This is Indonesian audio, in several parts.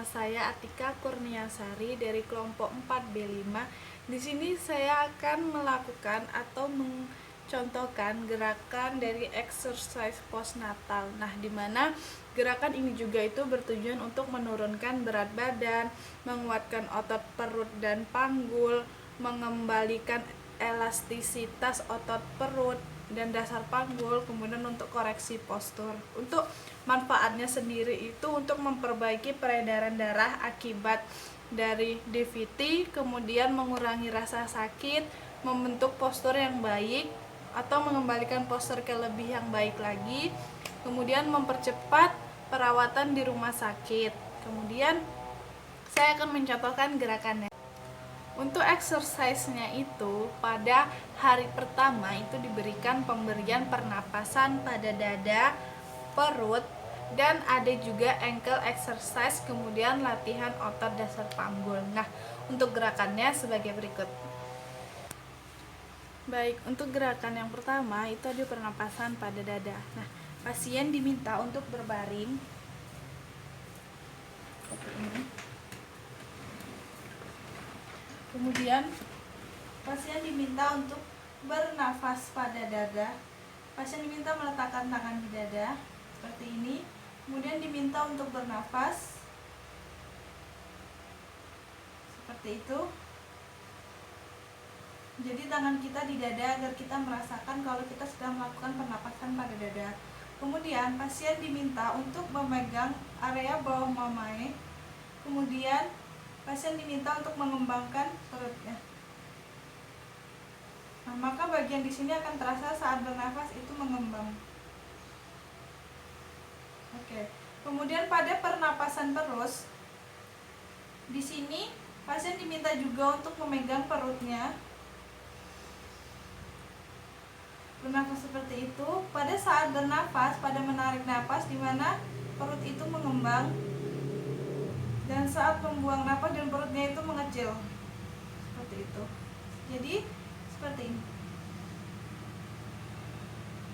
Nama saya Atika Kurniasari dari kelompok 4B5. Di sini saya akan melakukan atau mencontohkan gerakan dari exercise postnatal. Nah, di mana gerakan ini juga itu bertujuan untuk menurunkan berat badan, menguatkan otot perut dan panggul, mengembalikan elastisitas otot perut dan dasar panggul, kemudian untuk koreksi postur. Untuk manfaatnya sendiri itu untuk memperbaiki peredaran darah akibat dari DVT, kemudian mengurangi rasa sakit, membentuk postur yang baik atau mengembalikan postur ke lebih yang baik lagi, kemudian mempercepat perawatan di rumah sakit. Kemudian saya akan mencontohkan gerakannya. Untuk exercise-nya itu pada hari pertama itu diberikan pemberian pernapasan pada dada, perut, dan ada juga ankle exercise, kemudian latihan otot dasar panggul. Nah, untuk gerakannya sebagai berikut. Baik, untuk gerakan yang pertama itu ada pernapasan pada dada. Nah, pasien diminta untuk berbaring seperti ini. Kemudian pasien diminta untuk bernafas pada dada. Pasien diminta meletakkan tangan di dada seperti ini. Kemudian diminta untuk bernafas seperti itu. Jadi tangan kita di dada agar kita merasakan kalau kita sedang melakukan pernapasan pada dada. Kemudian pasien diminta untuk memegang area bawah mamae. Kemudian pasien diminta untuk mengembangkan perutnya. Nah, maka bagian di sini akan terasa saat bernafas itu mengembang. Oke. Kemudian pada pernapasan terus, di sini pasien diminta juga untuk memegang perutnya. Bernafas seperti itu. Pada saat bernafas, pada menarik nafas di mana perut itu mengembang, dan saat membuang nafas dan perutnya itu mengecil seperti itu. Jadi seperti ini.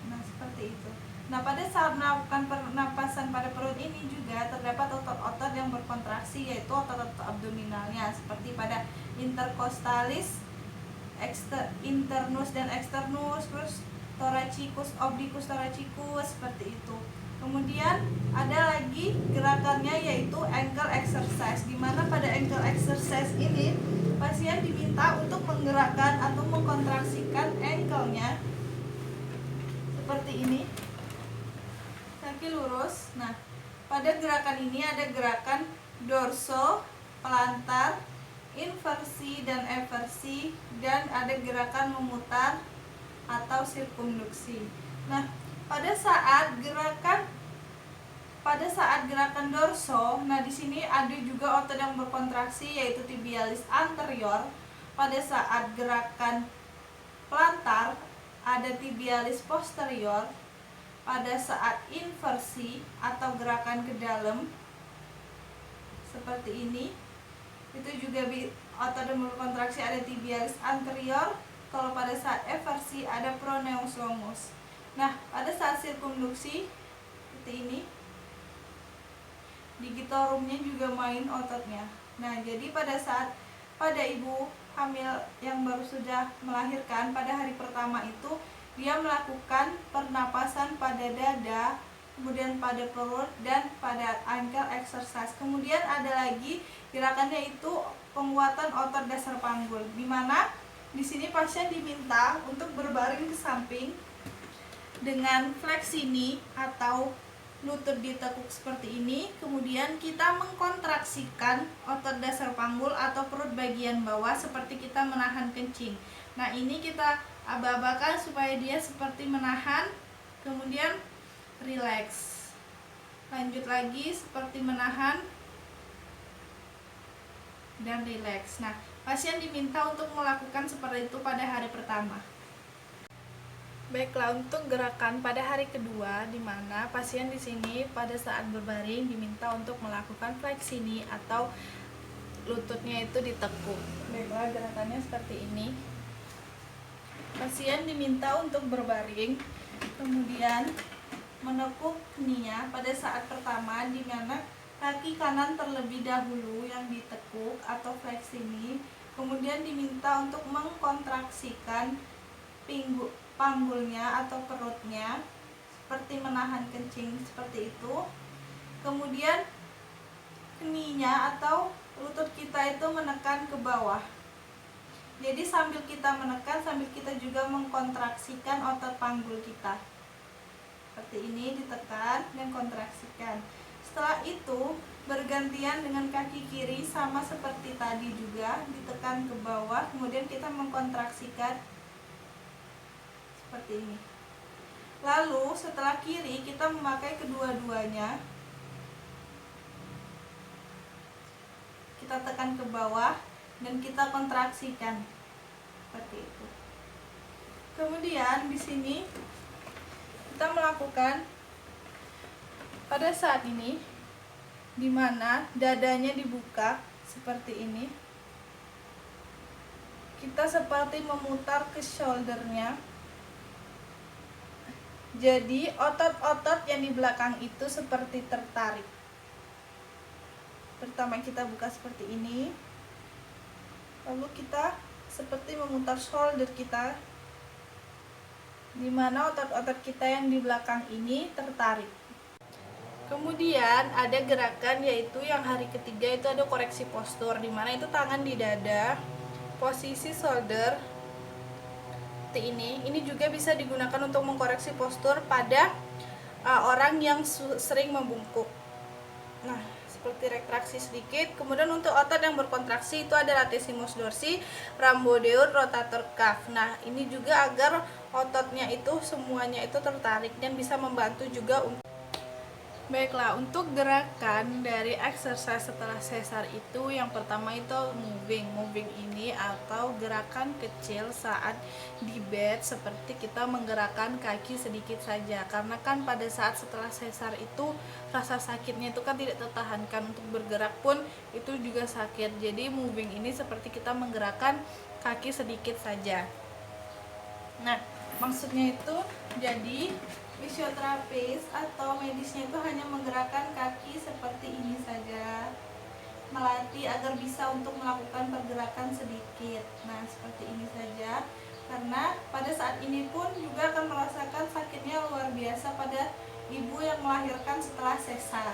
Nah, seperti itu. Nah, pada saat melakukan pernapasan pada perut ini juga terdapat otot-otot yang berkontraksi, yaitu otot-otot abdominalnya seperti pada intercostalis, internus dan externus, terus thoracicus, obliquus thoracicus, seperti itu. Kemudian ada lagi gerakannya yaitu ankle exercise, di mana pada ankle exercise ini pasien diminta untuk menggerakkan atau mengkontraksikan ankle-nya seperti ini, kaki lurus. Nah, pada gerakan ini ada gerakan dorso, plantar, inversi dan eversi, dan ada gerakan memutar atau sirkumduksi. Nah, pada saat gerakan dorso, nah di sini ada juga otot yang berkontraksi yaitu tibialis anterior. Pada saat gerakan plantar ada tibialis posterior. Pada saat inversi atau gerakan ke dalam seperti ini, itu juga otot yang berkontraksi ada tibialis anterior. Kalau pada saat eversi ada proneus longus. Nah, pada saat sirkumduksi seperti ini, digitorumnya juga main ototnya. Nah, jadi pada ibu hamil yang baru sudah melahirkan pada hari pertama itu dia melakukan pernapasan pada dada, kemudian pada perut dan pada ankle exercise. Kemudian ada lagi gerakannya itu penguatan otot dasar panggul, di mana di sini pasien diminta untuk berbaring ke samping dengan fleksini atau lutut ditekuk seperti ini. Kemudian kita mengkontraksikan otot dasar panggul atau perut bagian bawah seperti kita menahan kencing. Nah, ini kita aba-abakan supaya dia seperti menahan, kemudian rileks. Lanjut lagi seperti menahan dan rileks. Nah, pasien diminta untuk melakukan seperti itu pada hari pertama. Baiklah, untuk gerakan pada hari kedua, di mana pasien di sini pada saat berbaring diminta untuk melakukan fleksini atau lututnya itu ditekuk. Baiklah, gerakannya seperti ini. Pasien diminta untuk berbaring, kemudian menekuk kninya pada saat pertama, di mana kaki kanan terlebih dahulu yang ditekuk atau fleksi ini, kemudian diminta untuk mengkontraksikan panggulnya atau perutnya seperti menahan kencing seperti itu. Kemudian keninya atau lutut kita itu menekan ke bawah. Jadi sambil kita menekan, sambil kita juga mengkontraksikan otot panggul kita. Seperti ini, ditekan dan kontraksikan. Setelah itu bergantian dengan kaki kiri, sama seperti tadi juga, ditekan ke bawah, kemudian kita mengkontraksikan seperti ini. Lalu setelah kiri kita memakai kedua-duanya, kita tekan ke bawah dan kita kontraksikan seperti itu. Kemudian di sini kita melakukan pada saat ini, di mana dadanya dibuka seperti ini. Kita seperti memutar ke shouldernya. Jadi otot-otot yang di belakang itu seperti tertarik. Pertama kita buka seperti ini, lalu kita seperti memutar shoulder kita, di mana otot-otot kita yang di belakang ini tertarik. Kemudian ada gerakan, yaitu yang hari ketiga itu ada koreksi postur, di mana itu tangan di dada, posisi shoulder seperti ini. Ini juga bisa digunakan untuk mengkoreksi postur pada orang yang sering membungkuk. Nah, seperti retraksi sedikit. Kemudian untuk otot yang berkontraksi itu ada latissimus dorsi, rhambodeus, rotator cuff. Nah, ini juga agar ototnya itu semuanya itu tertarik dan bisa membantu juga untuk baiklah, untuk gerakan dari exercise setelah sesar itu, yang pertama itu moving ini atau gerakan kecil saat di bed, seperti kita menggerakkan kaki sedikit saja, karena kan pada saat setelah sesar itu rasa sakitnya itu kan tidak tertahankan, untuk bergerak pun itu juga sakit. Jadi moving ini seperti kita menggerakkan kaki sedikit saja. Nah, maksudnya itu jadi fisioterapis atau medisnya itu hanya menggerakkan kaki seperti ini saja, melatih agar bisa untuk melakukan pergerakan sedikit. Nah, seperti ini saja, karena pada saat ini pun juga akan merasakan sakitnya luar biasa pada ibu yang melahirkan setelah sesar.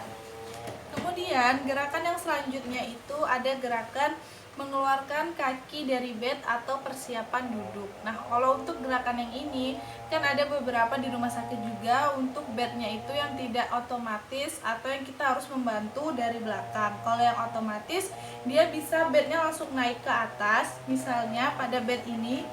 Kemudian gerakan yang selanjutnya itu ada gerakan mengeluarkan kaki dari bed atau persiapan duduk. Nah, kalau untuk gerakan yang ini kan ada beberapa di rumah sakit juga untuk bednya itu yang tidak otomatis atau yang kita harus membantu dari belakang. Kalau yang otomatis dia bisa bednya langsung naik ke atas. Misalnya pada bed ini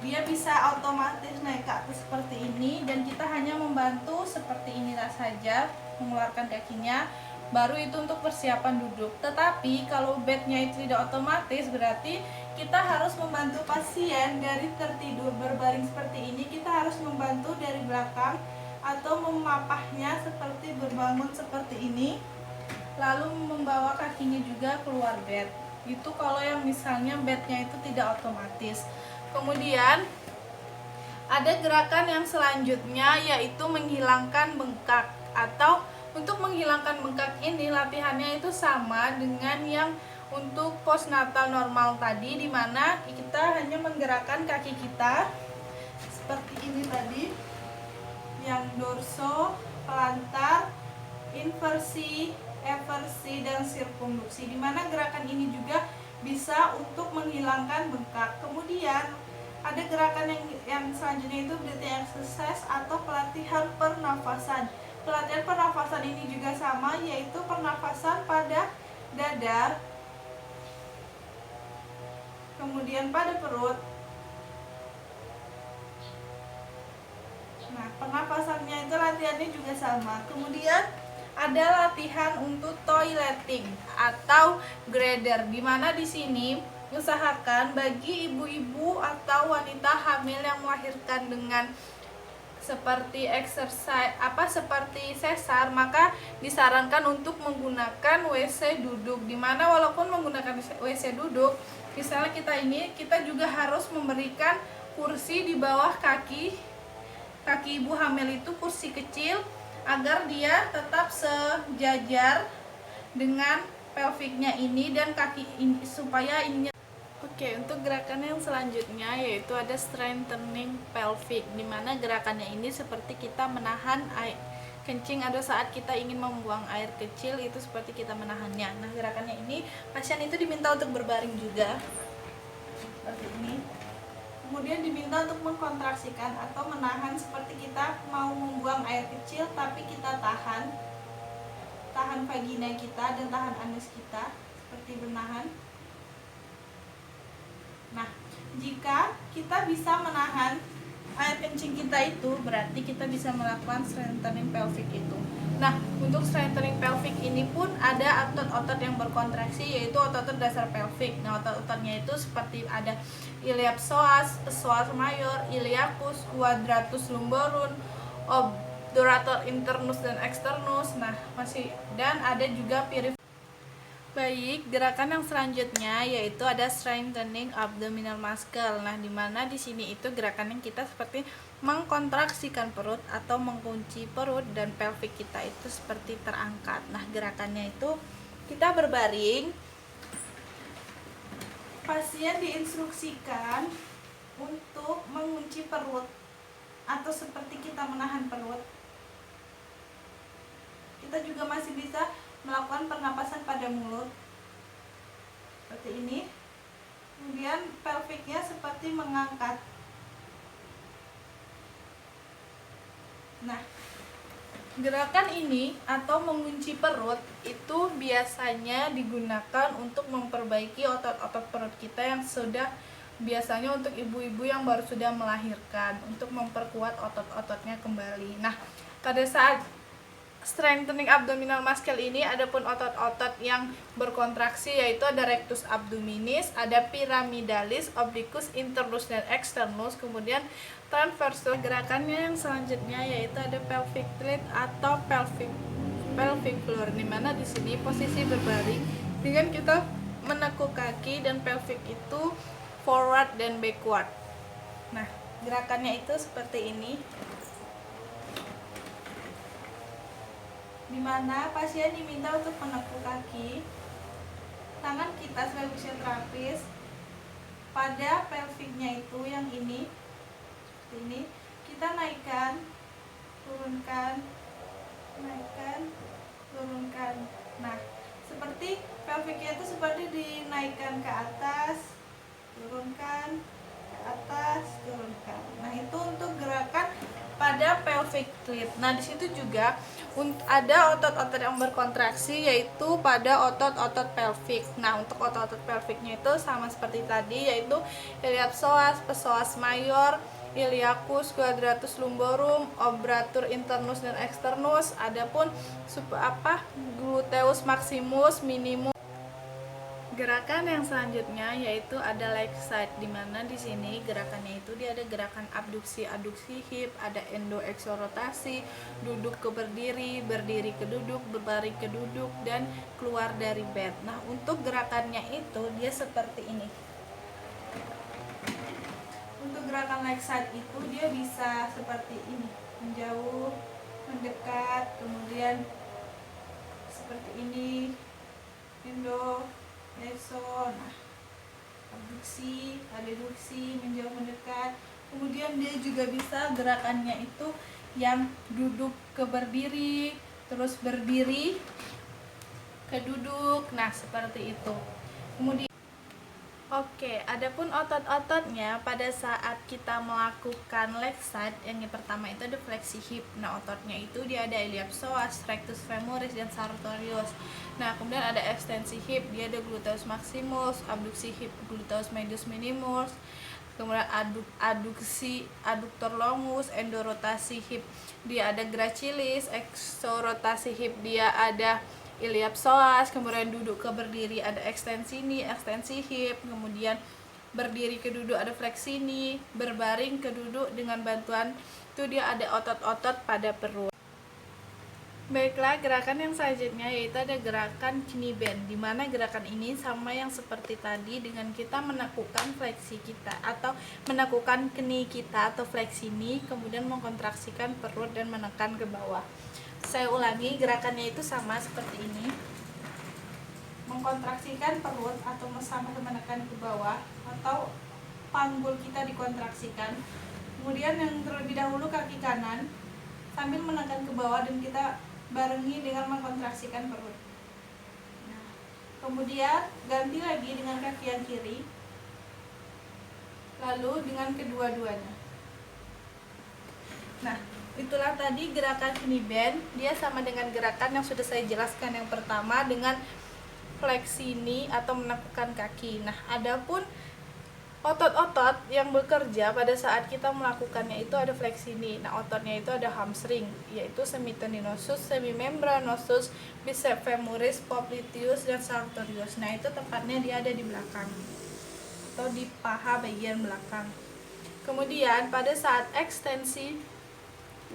dia bisa otomatis naik ke atas seperti ini, dan kita hanya membantu seperti ini saja mengeluarkan kakinya. Baru itu untuk persiapan duduk. Tetapi kalau bednya itu tidak otomatis, berarti kita harus membantu pasien dari tertidur berbaring seperti ini. Kita harus membantu dari belakang atau memapahnya seperti berbangun seperti ini, lalu membawa kakinya juga keluar bed. Itu kalau yang misalnya bednya itu tidak otomatis. Kemudian ada gerakan yang selanjutnya, yaitu menghilangkan bengkak. Atau untuk menghilangkan bengkak ini latihannya itu sama dengan yang untuk postnatal normal tadi, dimana kita hanya menggerakkan kaki kita seperti ini tadi, yang dorso, plantar, inversi, eversi, dan sirkumduksi, dimana gerakan ini juga bisa untuk menghilangkan bengkak. Kemudian ada gerakan yang selanjutnya itu breathing exercise atau pelatihan pernafasan. Pelatihan pernafasan ini juga sama, yaitu pernafasan pada dada, kemudian pada perut. Nah, pernafasannya itu latihannya juga sama. Kemudian ada latihan untuk toileting atau glider, dimana di sini usahakan bagi ibu-ibu atau wanita hamil yang melahirkan dengan seperti exercise seperti sesar, maka disarankan untuk menggunakan WC duduk, dimana walaupun menggunakan WC duduk, misalnya kita juga harus memberikan kursi di bawah kaki ibu hamil itu, kursi kecil, agar dia tetap sejajar dengan pelviknya ini dan kaki ini supaya ininya. Oke, untuk gerakan yang selanjutnya yaitu ada strengthening pelvic, dimana gerakannya ini seperti kita menahan air kencing ada saat kita ingin membuang air kecil, itu seperti kita menahannya. Nah, gerakannya ini pasien itu diminta untuk berbaring juga seperti ini, kemudian diminta untuk mengkontraksikan atau menahan seperti kita mau membuang air kecil, tapi kita tahan vagina kita dan tahan anus kita seperti menahan. Nah, jika kita bisa menahan air kencing kita itu, berarti kita bisa melakukan strengthening pelvic itu. Nah, untuk strengthening pelvic ini pun ada otot-otot yang berkontraksi, yaitu otot-otot dasar pelvic. Nah, otot-ototnya itu seperti ada iliopsoas, psoas major, iliacus, quadratus lumborum, obturator internus dan externus. Nah, dan ada juga piriformis. Baik, gerakan yang selanjutnya yaitu ada strengthening abdominal muscle. Nah, dimana di sini itu gerakan yang kita seperti mengkontraksikan perut atau mengunci perut dan pelvic kita itu seperti terangkat. Nah, gerakannya itu kita berbaring. Pasien diinstruksikan untuk mengunci perut atau seperti kita menahan perut. Kita juga masih bisa melakukan pernapasan pada mulut seperti ini, kemudian pelviknya seperti mengangkat. Nah, gerakan ini atau mengunci perut itu biasanya digunakan untuk memperbaiki otot-otot perut kita yang sudah biasanya untuk ibu-ibu yang baru sudah melahirkan, untuk memperkuat otot-ototnya kembali. Nah, pada saat strengthening abdominal muscle ini adapun otot-otot yang berkontraksi yaitu ada rectus abdominis, ada pyramidalis, obliquus internus dan externus, kemudian transversus. Gerakannya yang selanjutnya yaitu ada pelvic tilt atau pelvic floor, di mana di sini posisi berbaring dengan kita menekuk kaki dan pelvic itu forward dan backward. Nah, gerakannya itu seperti ini, dimana pasien diminta untuk menekuk kaki, tangan kita sebagai fisioterapis pada pelviknya itu yang ini kita naikkan, turunkan, naikkan, turunkan. Nah, seperti pelviknya itu seperti dinaikkan ke atas, turunkan, ke atas, turunkan. Nah, itu untuk gerakan pada pelvic tilt. Nah, di situ juga ada otot-otot yang berkontraksi yaitu pada otot-otot pelvik. Nah, untuk otot-otot pelviknya itu sama seperti tadi, yaitu iliopsoas, psoas major, iliacus, quadratus lumborum, obturator internus dan externus. Adapun gluteus maximus, minimum. Gerakan yang selanjutnya yaitu ada leg side, dimana di sini gerakannya itu dia ada gerakan abduksi aduksi hip, ada endoeksorotasi, duduk ke berdiri, berdiri ke duduk, berbaring ke duduk, dan keluar dari bed. Nah, untuk gerakannya itu dia seperti ini. Untuk gerakan leg side itu dia bisa seperti ini, menjauh, mendekat, kemudian seperti ini, nah, abduksi, aduksi, menjauh, mendekat. Kemudian dia juga bisa gerakannya itu yang duduk ke berdiri, terus berdiri ke duduk. Nah, seperti itu. Kemudian oke, adapun otot-ototnya pada saat kita melakukan leg side, yang pertama itu ada fleksi hip. Nah, ototnya itu dia ada iliopsoas, rectus femoris, dan sartorius. Nah, kemudian ada ekstensi hip, dia ada gluteus maximus, abduksi hip, gluteus medius minimus, kemudian aduksi adductor longus, endorotasi hip, dia ada gracilis, exorotasi hip, dia ada iliopsoas, kemudian duduk ke berdiri ada ekstensi hip, kemudian berdiri ke duduk ada fleksini, berbaring ke duduk dengan bantuan itu dia ada otot-otot pada perut. Baiklah, gerakan yang selanjutnya yaitu ada gerakan knee bend, dimana gerakan ini sama yang seperti tadi dengan kita menekukkan fleksi kita atau menekukkan keni kita atau fleksi knee, kemudian mengkontraksikan perut dan menekan ke bawah. Saya ulangi, gerakannya itu sama seperti ini. mengkontraksikan perut atau sambil menekan ke bawah atau panggul kita dikontraksikan. Kemudian yang terlebih dahulu kaki kanan sambil menekan ke bawah dan kita barengi dengan mengkontraksikan perut. Nah, kemudian ganti lagi dengan kaki yang kiri, lalu dengan kedua-duanya. Nah, itulah tadi gerakan knee bend. Dia sama dengan gerakan yang sudah saya jelaskan yang pertama dengan fleksi knee atau menekukkan kaki. Nah, adapun otot-otot yang bekerja pada saat kita melakukannya itu ada fleksi knee. Nah, ototnya itu ada hamstring, yaitu semitendinosus, semimembranosus, biceps femoris, popliteus, dan sartorius. Nah, itu tepatnya dia ada di belakang atau di paha bagian belakang. Kemudian pada saat ekstensi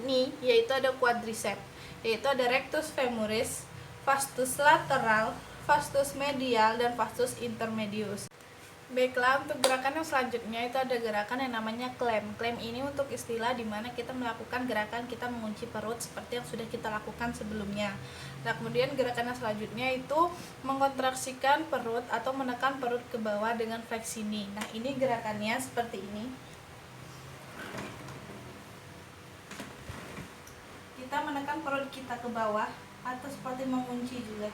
knee, yaitu ada quadriceps, yaitu ada rectus femoris, vastus lateral, vastus medial, dan vastus intermedius. Baiklah, untuk gerakan yang selanjutnya itu ada gerakan yang namanya clamp. Clamp ini untuk istilah di mana kita melakukan gerakan kita mengunci perut seperti yang sudah kita lakukan sebelumnya. Nah, kemudian gerakan yang selanjutnya itu mengkontraksikan perut atau menekan perut ke bawah dengan fleksi knee. Nah, ini gerakannya seperti ini. Kita menekan perut kita ke bawah atau seperti mengunci juga.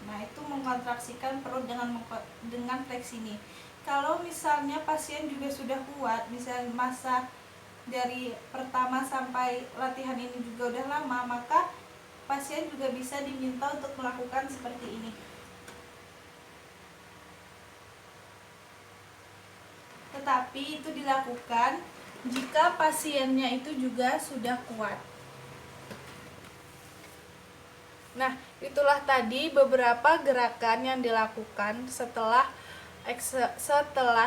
Nah, itu mengkontraksikan perut dengan fleksi knee. Kalau misalnya pasien juga sudah kuat, misalnya masa dari pertama sampai latihan ini juga udah lama, maka pasien juga bisa diminta untuk melakukan seperti ini. Tetapi itu dilakukan jika pasiennya itu juga sudah kuat. Nah, itulah tadi beberapa gerakan yang dilakukan setelah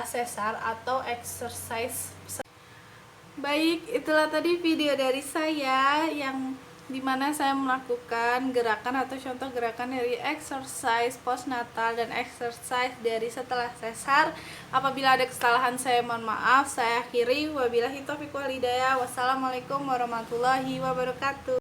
sesar atau exercise. Baik, itulah tadi video dari saya yang dimana saya melakukan gerakan atau contoh gerakan dari exercise postnatal dan exercise dari setelah sesar. Apabila ada kesalahan saya mohon maaf. Saya akhiri, wabillahi taufiq wal hidayah. Wassalamualaikum warahmatullahi wabarakatuh.